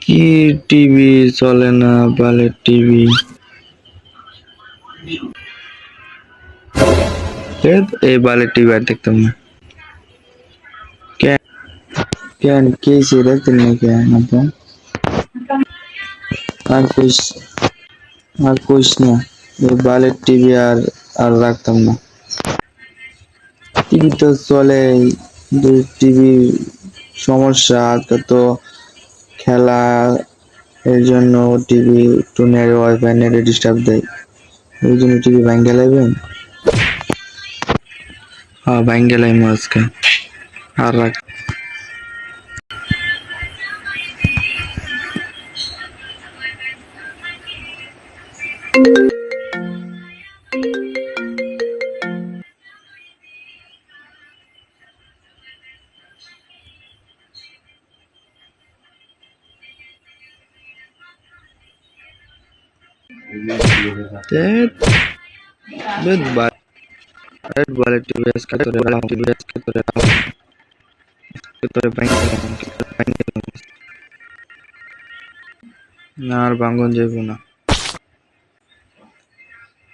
কি টিভি চলে না, বালের টিভি। এই বালের টিভি আর দেখতাম না। কেন কে সে দেখতেন না কেন আপনার? আর কইস আর কইস না, এই বালের টিভি আর আর রাখতাম না। টিভি তো চলে, টিভি সমস্যা তো খেলা, এর জন্য টিভি একটু নেড়ে ওয়াইফাই নেড়ে ডিস্টার্ব দেয়, এই জন্য টিভি ভাঙ্গে লাইবেন। হ্যাঁ ভাঙ্গে লাইম আজকে আর রাখ। বালের টিভি আজকে তোরে ভাঙ্গে লাইম। না আর ভাঙ্গন যাইব না।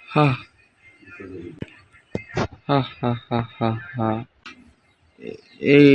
হা হা হা হা হা হা। এই